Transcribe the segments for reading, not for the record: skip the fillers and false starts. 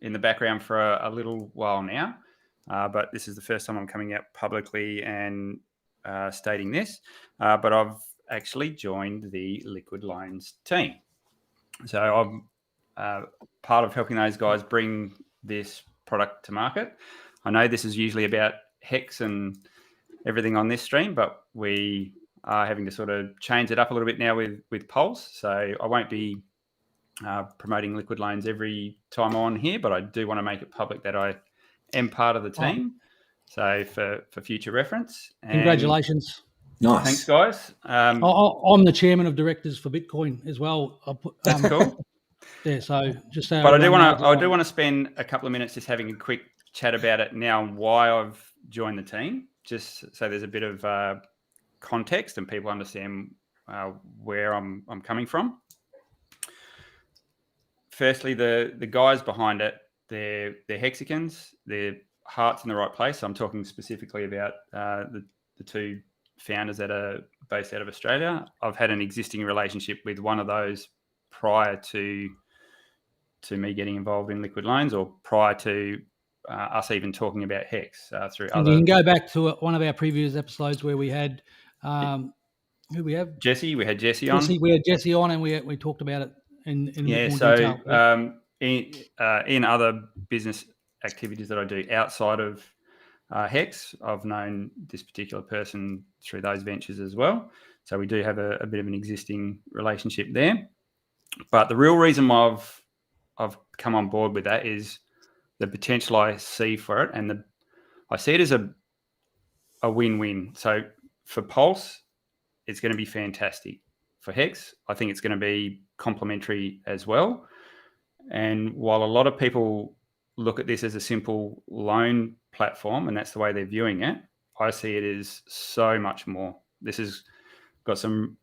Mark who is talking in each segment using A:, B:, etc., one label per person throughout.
A: in the background for a little while now, but this is the first time I'm coming out publicly and stating this. But I've actually joined the Liquid Loans team. So I'm part of helping those guys bring this product to market. I know this is usually about HEX and everything on this stream, but we are having to sort of change it up a little bit now with Pulse. So I won't be promoting Liquid Loans every time on here, but I do want to make it public that I am part of the team. So for future reference. And
B: congratulations.
C: Nice.
A: Thanks, guys.
B: I'm the chairman of directors for Bitcoin as well.
A: That's cool.
B: Yeah, so just so.
A: But I do want to spend a couple of minutes just having a quick chat about it now and why I've joined the team, just so there's a bit of context and people understand where I'm coming from. Firstly, the guys behind it, they're Hexicans, their heart's in the right place. So I'm talking specifically about the two founders that are based out of Australia. I've had an existing relationship with one of those prior to me getting involved in Liquid Loans, or prior to us even talking about HEX through
B: and
A: other.
B: You can go back to one of our previous episodes where we had who we have?
A: Jesse. We had Jesse on.
B: We had Jesse on, and we talked about it in a bit more detail.
A: In other business activities that I do outside of HEX, I've known this particular person through those ventures as well. So we do have a bit of an existing relationship there. But the real reason why I've come on board with that is the potential I see for it, and I see it as a win-win. So for Pulse, it's going to be fantastic. For HEX, I think it's going to be complementary as well. And while a lot of people look at this as a simple loan platform, and that's the way they're viewing it, I see it as so much more. This has got some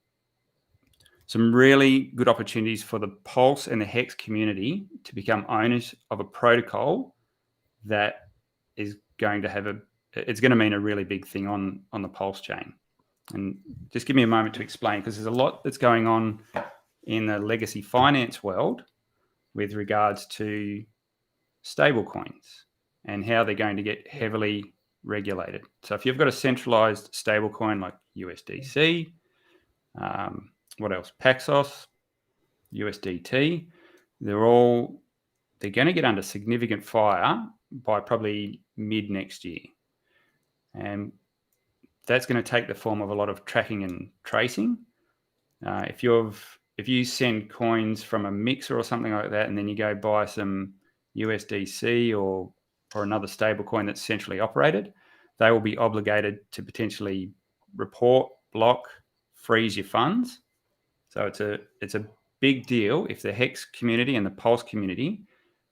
A: really good opportunities for the Pulse and the HEX community to become owners of a protocol that is going to it's going to mean a really big thing on the Pulse chain. And just give me a moment to explain, because there's a lot that's going on in the legacy finance world with regards to stable coins and how they're going to get heavily regulated. So if you've got a centralized stable coin like USDC, what else? Paxos, USDT, they're going to get under significant fire by probably mid next year. And that's going to take the form of a lot of tracking and tracing. If you send coins from a mixer or something like that, and then you go buy some USDC or another stable coin that's centrally operated, they will be obligated to potentially report, block, freeze your funds. So it's a big deal if the HEX community and the Pulse community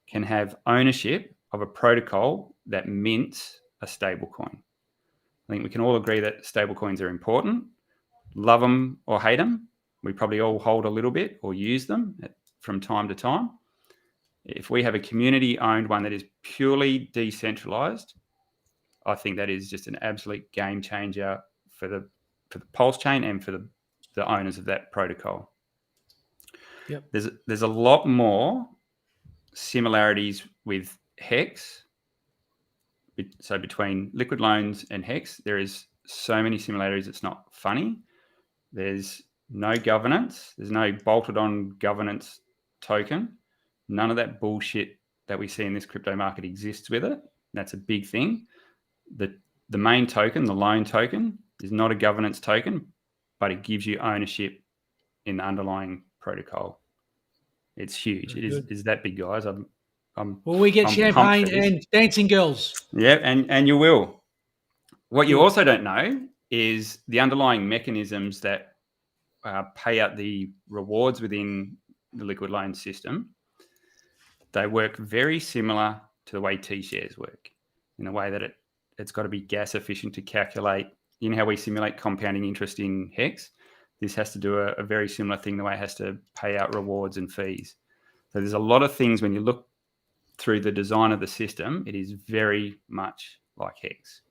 A: can have ownership of a protocol that mints a stable coin. I think we can all agree that stable coins are important. Love them or hate them. We probably all hold a little bit or use them from time to time. If we have a community-owned one that is purely decentralized, I think that is just an absolute game changer for the Pulse chain and for the owners of that protocol.
B: Yep.
A: There's a lot more similarities with HEX. So between Liquid Loans and HEX, there is so many similarities, it's not funny. There's no governance. There's no bolted-on governance token. None of that bullshit that we see in this crypto market exists with it. That's a big thing. The main token, the loan token, is not a governance token, but it gives you ownership in the underlying protocol. It's huge. It is that big, guys.
B: Well, we get champagne and dancing girls.
A: Yeah, and you will. What you also don't know is the underlying mechanisms that pay out the rewards within the Liquid Loan system. They work very similar to the way T-shares work, in a way that it's got to be gas efficient to calculate. You know how we simulate compounding interest in HEX? This has to do a very similar thing, the way it has to pay out rewards and fees. So there's a lot of things when you look through the design of the system, it is very much like HEX.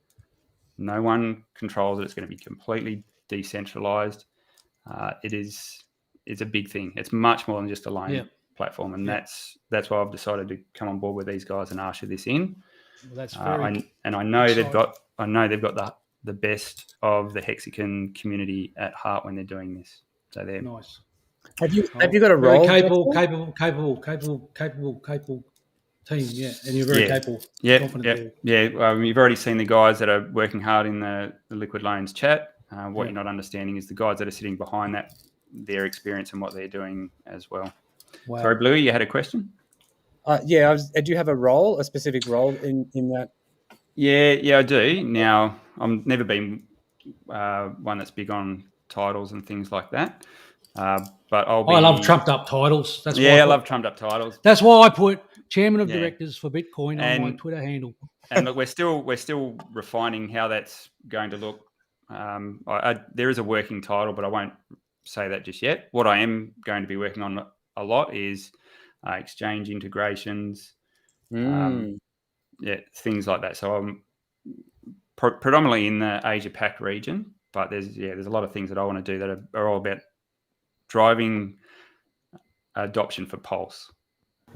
A: No one controls it. It's going to be completely decentralized. It's a big thing. It's much more than just a loan platform, and that's why I've decided to come on board with these guys and usher this in.
B: Well, that's very
A: and I know
B: exciting.
A: they've got the best of the Hexagon community at heart when they're doing this. So they're
B: nice.
C: Have you got a
B: Very
C: role?
B: capable team, yeah, and you're very capable, confident.
A: You've already seen the guys that are working hard in the Liquid Loans chat. What you're not understanding is the guys that are sitting behind that, their experience and what they're doing as well.
B: Wow.
A: Sorry, Bluey, you had a question?
C: Do you have a specific role in that?
A: Yeah, I do. Now, I've never been one that's big on titles and things like that. But I
B: love trumped up titles. That's
A: why I love trumped up titles.
B: That's why I put Chairman of Directors for Bitcoin on my Twitter handle.
A: And look, we're still refining how that's going to look. There is a working title, but I won't say that just yet. What I am going to be working on a lot is exchange integrations, things like that. So I'm predominantly in the Asia Pac region, but there's a lot of things that I want to do that are all about driving adoption for Pulse.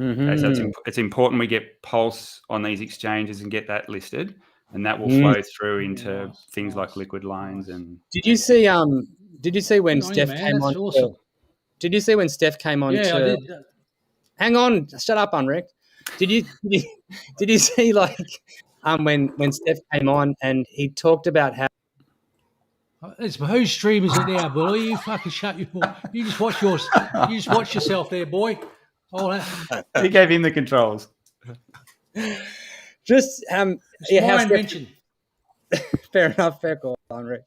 A: Okay, so it's important we get Pulse on these exchanges and get that listed, and that will flow through into things like Liquid Loans. And
C: did you see when Steph came on?
B: Awesome.
C: Did you see when Steph came on?
B: Yeah, I did.
C: Hang on, shut up, Unrick. Did you see when Steph came on and he talked about how?
B: Whose stream is it now, Bully? You fucking shut your. You just watch yours. You just watch yourself there, boy.
A: He gave him the controls.
C: Just
B: how mentioned.
C: Fair enough, fair call, Henry.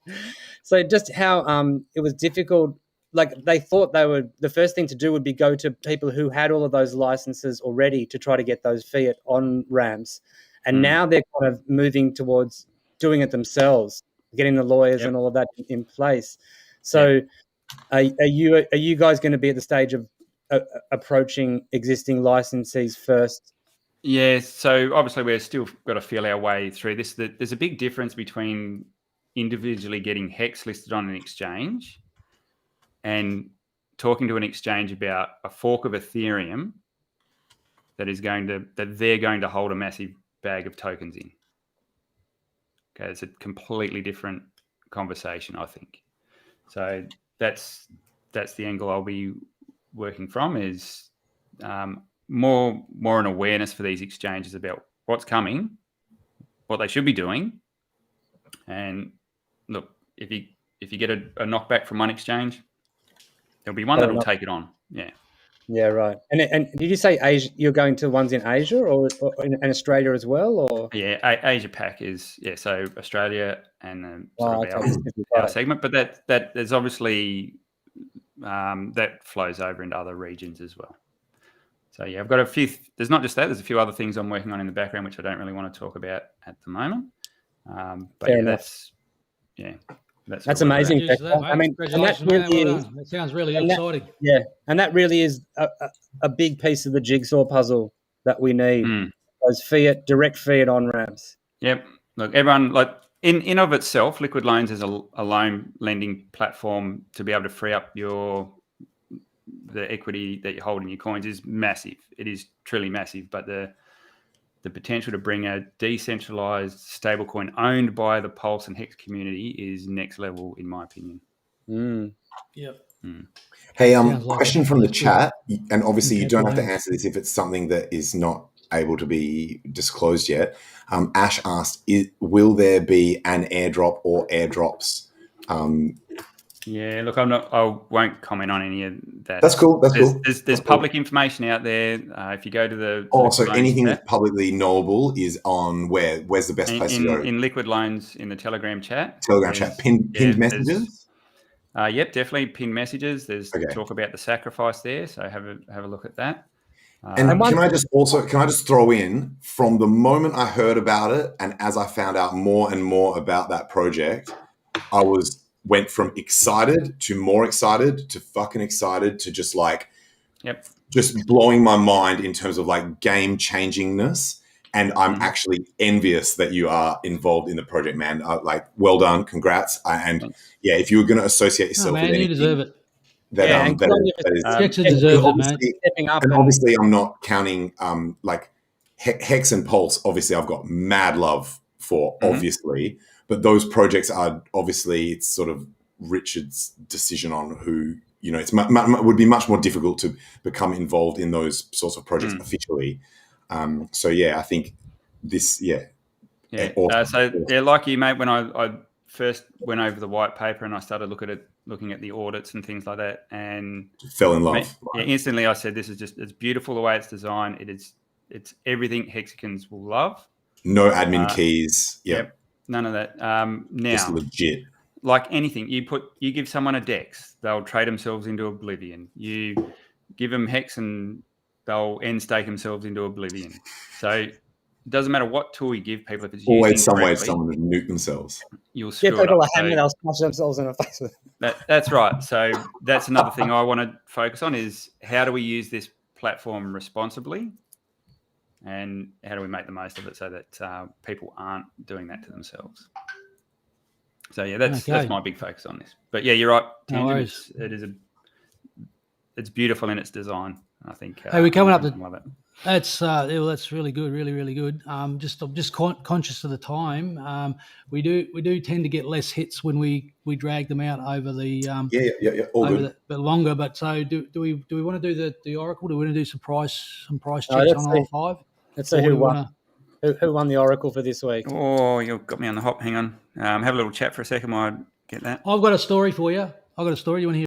C: So just how it was difficult. Like they thought the first thing to do would be go to people who had all of those licenses already to try to get those fiat on ramps, and now they're kind of moving towards doing it themselves, getting the lawyers and all of that in place. So, are you guys going to be at the stage of approaching existing licensees first?
A: Yeah, so obviously we're still got to feel our way through this. There's a big difference between individually getting Hex listed on an exchange and talking to an exchange about a fork of Ethereum that they're going to hold a massive bag of tokens in. Okay, it's a completely different conversation, I think. So that's the angle I'll be working from, is more an awareness for these exchanges about what's coming, what they should be doing, and look, if you get a knockback from one exchange, there'll be one that'll take it on.
C: Yeah, right. And did you say Asia? You're going to ones in Asia or in Australia as well, or?
A: Yeah, Asia Pac is so Australia and our segment, but that there's obviously that flows over into other regions as well. So I've got a few. There's not just that. There's a few other things I'm working on in the background which I don't really want to talk about at the moment. That's
C: amazing.
B: I mean, that sounds really exciting.
C: And that really is a big piece of the jigsaw puzzle that we need. Those direct fiat on ramps.
A: Yep. Look, everyone, like in of itself, Liquid Loans is a loan lending platform to be able to free up the equity that you hold in your coins is massive. It is truly massive, but the potential to bring a decentralized stablecoin owned by the Pulse and Hex community is next level, in my opinion.
B: Yep.
D: Hey, question from the chat, and obviously you don't have to answer this if it's something that is not able to be disclosed yet. Ash asked, will there be an airdrop or airdrops?
A: Yeah, look, I won't comment on any of that.
D: That's cool.
A: There's public information out there. If you go to the
D: so anything that's publicly knowable is on where? Where's the best place to go?
A: In Liquid Loans in the Telegram chat.
D: Pinned messages.
A: Yep, definitely pinned messages. There's talk about the sacrifice there, so have a look at that.
D: And can I just throw in, from the moment I heard about it and as I found out more and more about that project, I went from excited to more excited to fucking excited to just just blowing my mind in terms of game changingness. And I'm actually envious that you are involved in the project, man. Well done, congrats. If you were going to associate yourself with anything,
B: you deserve it.
D: that
C: Yeah, and good on you for
B: Jexxa
C: stepping
B: deserves
C: up,
B: it, man.
C: stepping up.
D: And obviously, I'm not counting like Hex and Pulse. Obviously, I've got mad love for, obviously, but those projects are obviously, it's sort of Richard's decision on who, you know, it's would be much more difficult to become involved in those sorts of projects officially. So yeah, I think this,
A: Yeah.
D: awesome.
A: So yeah, like you, mate, when I first went over the white paper and I started looking at the audits and things like that, and
D: fell in love.
A: Yeah, instantly I said, it's beautiful the way it's designed. It's everything Hexicans will love.
D: No admin keys.
A: Yep. None of that. Now,
D: just legit.
A: Like anything, you give someone a Dex, they'll trade themselves into oblivion. You give them Hex and they'll end stake themselves into oblivion. So it doesn't matter what tool you give people, if it's
D: always some way someone to nuke themselves.
A: You'll screw
C: Give people
A: it up.
C: a hammer, they'll smash themselves in the face with it.
A: That's right. So that's another thing I want to focus on is how do we use this platform responsibly, and how do we make the most of it so that people aren't doing that to themselves. So yeah, that's my big focus on this. But yeah, you're right. It's beautiful in its design. I think.
B: Hey, we're coming up to.
A: Love it.
B: That's really good, really good. I'm just conscious of the time. We do tend to get less hits when we drag them out over the
D: all good.
B: But longer. But so do we want to do the Oracle? Do we want to do some price checks on all five?
C: Let's see who won. Who won the Oracle for this week?
A: Oh, you've got me on the hop. Hang on. Have a little chat for a second while I get that.
B: I've got a story for you. You want to hear?